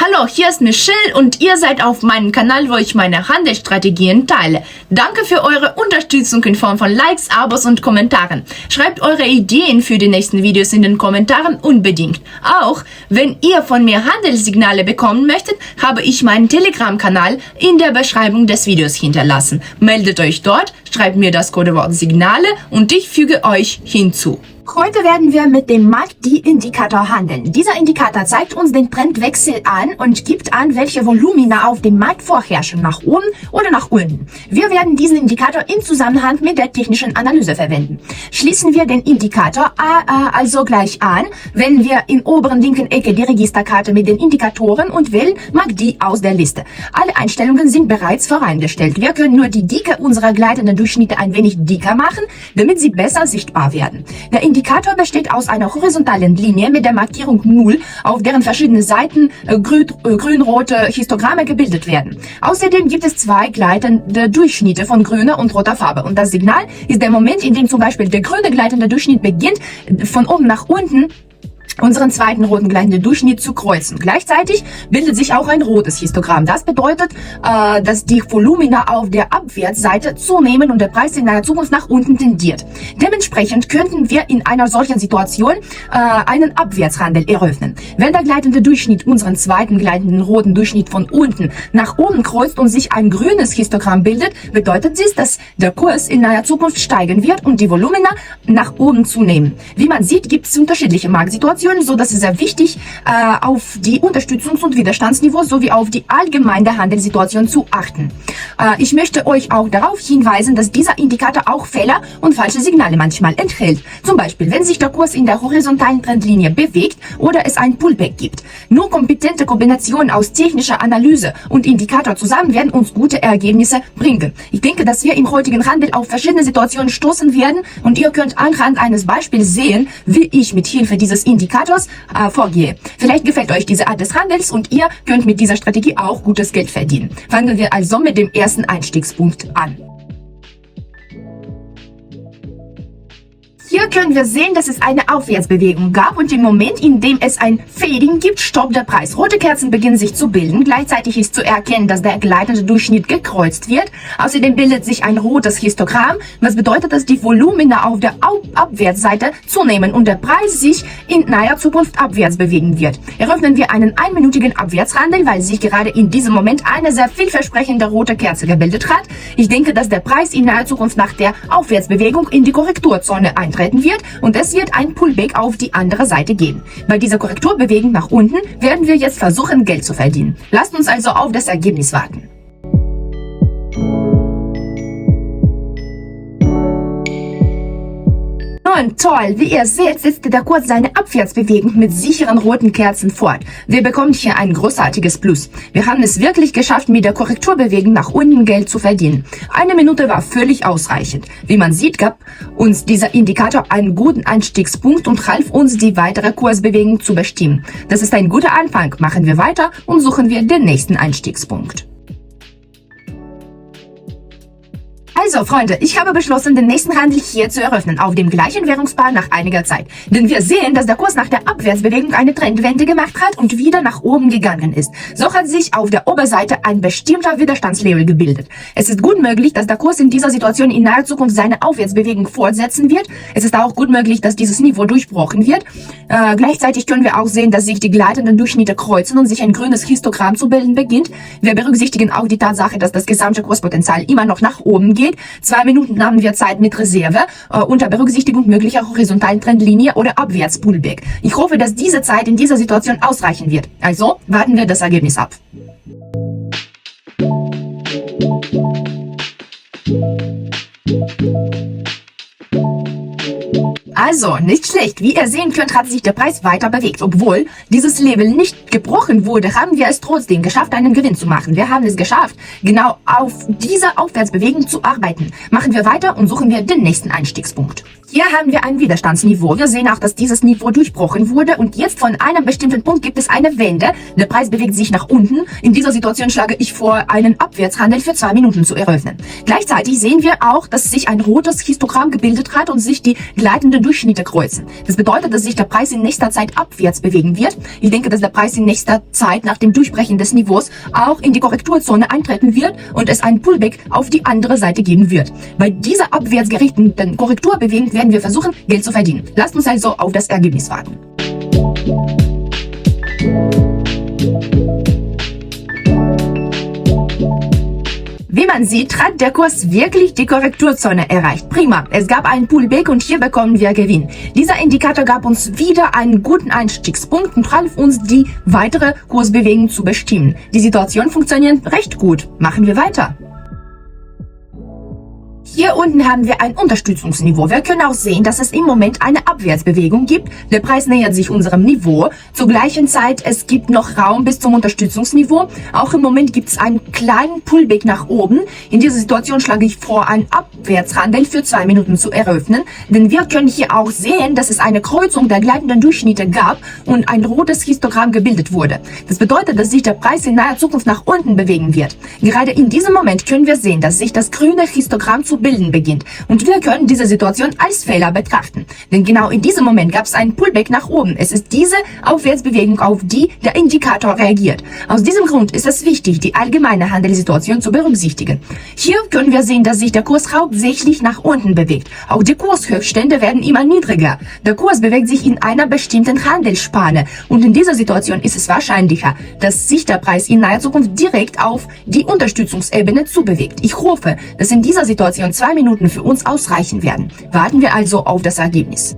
Hallo, hier ist Michelle und ihr seid auf meinem Kanal, wo ich meine Handelsstrategien teile. Danke für eure Unterstützung in Form von Likes, Abos und Kommentaren. Schreibt eure Ideen für die nächsten Videos in den Kommentaren unbedingt. Auch wenn ihr von mir Handelssignale bekommen möchtet, habe ich meinen Telegram-Kanal in der Beschreibung des Videos hinterlassen. Meldet euch dort, schreibt mir das Codewort Signale und ich füge euch hinzu. Heute werden wir mit dem MACD-Indikator handeln. Dieser Indikator zeigt uns den Trendwechsel an und gibt an, welche Volumina auf dem Markt vorherrschen, nach oben oder nach unten. Wir werden diesen Indikator im Zusammenhang mit der technischen Analyse verwenden. Schließen wir den Indikator also gleich an, wählen wir in oberen linken Ecke die Registerkarte mit den Indikatoren und wählen MACD aus der Liste. Alle Einstellungen sind bereits voreingestellt. Wir können nur die Dicke unserer gleitenden Durchschnitte ein wenig dicker machen, damit sie besser sichtbar werden. Der Indikator besteht aus einer horizontalen Linie mit der Markierung 0, auf deren verschiedene Seiten grün-rote Histogramme gebildet werden. Außerdem gibt es zwei gleitende Durchschnitte von grüner und roter Farbe. Und das Signal ist der Moment, in dem zum Beispiel der grüne gleitende Durchschnitt beginnt, von oben nach unten unseren zweiten roten gleitenden Durchschnitt zu kreuzen. Gleichzeitig bildet sich auch ein rotes Histogramm. Das bedeutet, dass die Volumina auf der Abwärtsseite zunehmen und der Preis in der Zukunft nach unten tendiert. Dementsprechend könnten wir in einer solchen Situation einen Abwärtshandel eröffnen. Wenn der gleitende Durchschnitt unseren zweiten gleitenden roten Durchschnitt von unten nach oben kreuzt und sich ein grünes Histogramm bildet, bedeutet dies, dass der Kurs in naher Zukunft steigen wird und die Volumina nach oben zunehmen. Wie man sieht, gibt es unterschiedliche Marktsituationen, so dass es sehr wichtig auf die Unterstützungs- und Widerstandsniveau sowie auf die allgemeine Handelssituation zu achten. Ich möchte euch auch darauf hinweisen, dass dieser Indikator auch Fehler und falsche Signale manchmal enthält. Zum Beispiel, wenn sich der Kurs in der horizontalen Trendlinie bewegt oder es ein Pullback gibt. Nur kompetente Kombinationen aus technischer Analyse und Indikator zusammen werden uns gute Ergebnisse bringen. Ich denke, dass wir im heutigen Handel auf verschiedene Situationen stoßen werden und ihr könnt anhand eines Beispiels sehen, wie ich mit Hilfe dieses Indikators vorgehe. Vielleicht gefällt euch diese Art des Handels und ihr könnt mit dieser Strategie auch gutes Geld verdienen. Fangen wir also mit dem ersten Einstiegspunkt an. Hier können wir sehen, dass es eine Aufwärtsbewegung gab und im Moment, in dem es ein Fading gibt, stoppt der Preis. Rote Kerzen beginnen sich zu bilden. Gleichzeitig ist zu erkennen, dass der gleitende Durchschnitt gekreuzt wird. Außerdem bildet sich ein rotes Histogramm, was bedeutet, dass die Volumina auf der Abwärtsseite zunehmen und der Preis sich in naher Zukunft abwärts bewegen wird. Eröffnen wir einen einminütigen Abwärtshandel, weil sich gerade in diesem Moment eine sehr vielversprechende rote Kerze gebildet hat. Ich denke, dass der Preis in naher Zukunft nach der Aufwärtsbewegung in die Korrekturzone eintreten wird und es wird ein Pullback auf die andere Seite geben. Bei dieser Korrekturbewegung nach unten werden wir jetzt versuchen, Geld zu verdienen. Lasst uns also auf das Ergebnis warten. Und toll, wie ihr seht, setzt der Kurs seine Abwärtsbewegung mit sicheren roten Kerzen fort. Wir bekommen hier ein großartiges Plus. Wir haben es wirklich geschafft, mit der Korrekturbewegung nach unten Geld zu verdienen. Eine Minute war völlig ausreichend. Wie man sieht, gab uns dieser Indikator einen guten Einstiegspunkt und half uns, die weitere Kursbewegung zu bestimmen. Das ist ein guter Anfang. Machen wir weiter und suchen wir den nächsten Einstiegspunkt. Also Freunde, ich habe beschlossen, den nächsten Handel hier zu eröffnen, auf dem gleichen Währungspaar nach einiger Zeit. Denn wir sehen, dass der Kurs nach der Abwärtsbewegung eine Trendwende gemacht hat und wieder nach oben gegangen ist. So hat sich auf der Oberseite ein bestimmter Widerstandslevel gebildet. Es ist gut möglich, dass der Kurs in dieser Situation in naher Zukunft seine Aufwärtsbewegung fortsetzen wird. Es ist auch gut möglich, dass dieses Niveau durchbrochen wird. Gleichzeitig können wir auch sehen, dass sich die gleitenden Durchschnitte kreuzen und sich ein grünes Histogramm zu bilden beginnt. Wir berücksichtigen auch die Tatsache, dass das gesamte Kurspotenzial immer noch nach oben geht. 2 Minuten haben wir Zeit mit Reserve, unter Berücksichtigung möglicher horizontalen Trendlinie oder Abwärts-Pullback. Ich hoffe, dass diese Zeit in dieser Situation ausreichen wird. Also warten wir das Ergebnis ab. Also, nicht schlecht. Wie ihr sehen könnt, hat sich der Preis weiter bewegt. Obwohl dieses Level nicht gebrochen wurde, haben wir es trotzdem geschafft, einen Gewinn zu machen. Wir haben es geschafft, genau auf dieser Aufwärtsbewegung zu arbeiten. Machen wir weiter und suchen wir den nächsten Einstiegspunkt. Hier haben wir ein Widerstandsniveau. Wir sehen auch, dass dieses Niveau durchbrochen wurde und jetzt von einem bestimmten Punkt gibt es eine Wende. Der Preis bewegt sich nach unten. In dieser Situation schlage ich vor, einen Abwärtshandel für 2 Minuten zu eröffnen. Gleichzeitig sehen wir auch, dass sich ein rotes Histogramm gebildet hat und sich die gleitenden Durchschnitte kreuzen. Das bedeutet, dass sich der Preis in nächster Zeit abwärts bewegen wird. Ich denke, dass der Preis in nächster Zeit nach dem Durchbrechen des Niveaus auch in die Korrekturzone eintreten wird und es ein Pullback auf die andere Seite geben wird. Bei dieser abwärts gerichteten Korrekturbewegung werden wir versuchen, Geld zu verdienen. Lasst uns also auf das Ergebnis warten. Wie man sieht, hat der Kurs wirklich die Korrekturzone erreicht. Prima, es gab einen Pullback und hier bekommen wir Gewinn. Dieser Indikator gab uns wieder einen guten Einstiegspunkt und half uns, die weitere Kursbewegung zu bestimmen. Die Situation funktioniert recht gut. Machen wir weiter. Hier unten haben wir ein Unterstützungsniveau. Wir können auch sehen, dass es im Moment eine Abwärtsbewegung gibt. Der Preis nähert sich unserem Niveau. Zur gleichen Zeit, es gibt noch Raum bis zum Unterstützungsniveau. Auch im Moment gibt es einen kleinen Pullback nach oben. In dieser Situation schlage ich vor, einen Abwärtshandel für 2 Minuten zu eröffnen. Denn wir können hier auch sehen, dass es eine Kreuzung der gleitenden Durchschnitte gab und ein rotes Histogramm gebildet wurde. Das bedeutet, dass sich der Preis in naher Zukunft nach unten bewegen wird. Gerade in diesem Moment können wir sehen, dass sich das grüne Histogramm zu bilden beginnt. Und wir können diese Situation als Fehler betrachten. Denn genau in diesem Moment gab es einen Pullback nach oben. Es ist diese Aufwärtsbewegung, auf die der Indikator reagiert. Aus diesem Grund ist es wichtig, die allgemeine Handelssituation zu berücksichtigen. Hier können wir sehen, dass sich der Kurs hauptsächlich nach unten bewegt. Auch die Kurshöchststände werden immer niedriger. Der Kurs bewegt sich in einer bestimmten Handelsspanne. Und in dieser Situation ist es wahrscheinlicher, dass sich der Preis in naher Zukunft direkt auf die Unterstützungsebene zubewegt. Ich hoffe, dass in dieser Situation 2 Minuten für uns ausreichen werden. Warten wir also auf das Ergebnis.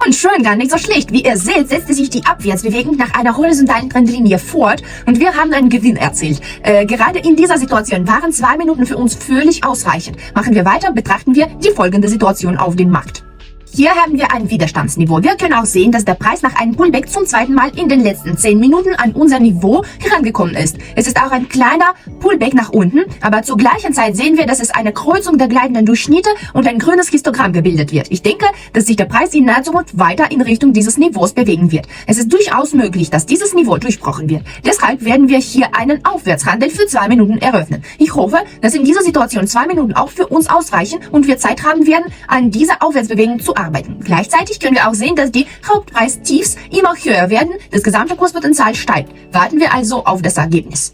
Und schön, gar nicht so schlecht. Wie ihr seht, setzte sich die Abwärtsbewegung nach einer horizontalen Trendlinie fort und wir haben einen Gewinn erzielt. Gerade in dieser Situation waren 2 Minuten für uns völlig ausreichend. Machen wir weiter, betrachten wir die folgende Situation auf dem Markt. Hier haben wir ein Widerstandsniveau. Wir können auch sehen, dass der Preis nach einem Pullback zum zweiten Mal in den letzten 10 Minuten an unser Niveau herangekommen ist. Es ist auch ein kleiner Pullback nach unten, aber zur gleichen Zeit sehen wir, dass es eine Kreuzung der gleitenden Durchschnitte und ein grünes Histogramm gebildet wird. Ich denke, dass sich der Preis in naher Zukunft weiter in Richtung dieses Niveaus bewegen wird. Es ist durchaus möglich, dass dieses Niveau durchbrochen wird. Deshalb werden wir hier einen Aufwärtshandel für 2 Minuten eröffnen. Ich hoffe, dass in dieser Situation 2 Minuten auch für uns ausreichen und wir Zeit haben werden, an dieser Aufwärtsbewegung zu arbeiten. Gleichzeitig können wir auch sehen, dass die Hauptpreistiefs immer höher werden, das gesamte Kurspotenzial steigt. Warten wir also auf das Ergebnis.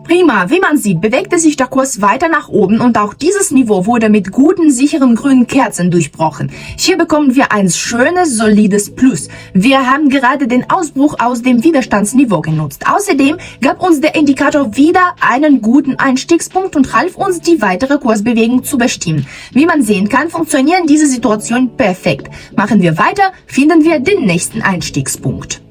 Prima, wie man sieht, bewegte sich der Kurs weiter nach oben und auch dieses Niveau wurde mit guten, sicheren grünen Kerzen durchbrochen. Hier bekommen wir ein schönes, solides Plus. Wir haben gerade den Ausbruch aus dem Widerstandsniveau genutzt. Außerdem gab uns der Indikator wieder einen guten Einstiegspunkt und half uns, die weitere Kursbewegung zu bestimmen. Wie man sehen kann, funktionieren diese Situationen perfekt. Machen wir weiter, finden wir den nächsten Einstiegspunkt.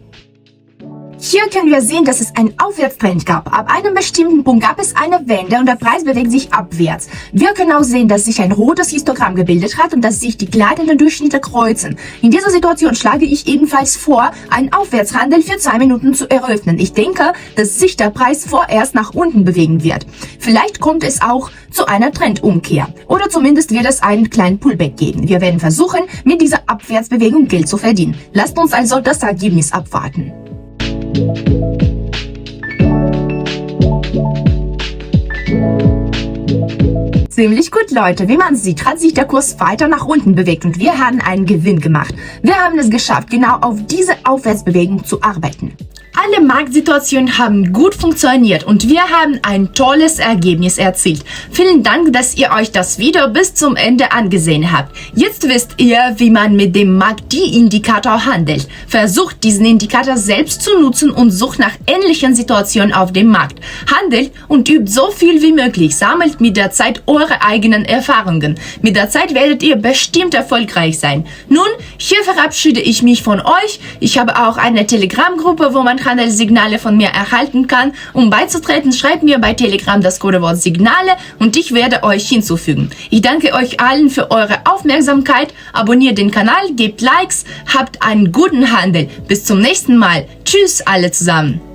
Hier können wir sehen, dass es einen Aufwärtstrend gab. Ab einem bestimmten Punkt gab es eine Wende und der Preis bewegt sich abwärts. Wir können auch sehen, dass sich ein rotes Histogramm gebildet hat und dass sich die gleitenden Durchschnitte kreuzen. In dieser Situation schlage ich ebenfalls vor, einen Aufwärtshandel für 2 Minuten zu eröffnen. Ich denke, dass sich der Preis vorerst nach unten bewegen wird. Vielleicht kommt es auch zu einer Trendumkehr. Oder zumindest wird es einen kleinen Pullback geben. Wir werden versuchen, mit dieser Abwärtsbewegung Geld zu verdienen. Lasst uns also das Ergebnis abwarten. Ziemlich gut, Leute. Wie man sieht, hat sich der Kurs weiter nach unten bewegt und wir haben einen Gewinn gemacht. Wir haben es geschafft, genau auf diese Aufwärtsbewegung zu arbeiten. Alle Marktsituationen haben gut funktioniert und wir haben ein tolles Ergebnis erzielt. Vielen Dank, dass ihr euch das Video bis zum Ende angesehen habt. Jetzt wisst ihr, wie man mit dem MACD-Indikator handelt. Versucht diesen Indikator selbst zu nutzen und sucht nach ähnlichen Situationen auf dem Markt. Handelt und übt so viel wie möglich. Sammelt mit der Zeit eure eigenen Erfahrungen. Mit der Zeit werdet ihr bestimmt erfolgreich sein. Nun, hier verabschiede ich mich von euch. Ich habe auch eine Telegram-Gruppe, wo man Handelssignale von mir erhalten kann. Um beizutreten, schreibt mir bei Telegram das Codewort Signale und ich werde euch hinzufügen. Ich danke euch allen für eure Aufmerksamkeit. Abonniert den Kanal, gebt Likes, habt einen guten Handel. Bis zum nächsten Mal. Tschüss alle zusammen.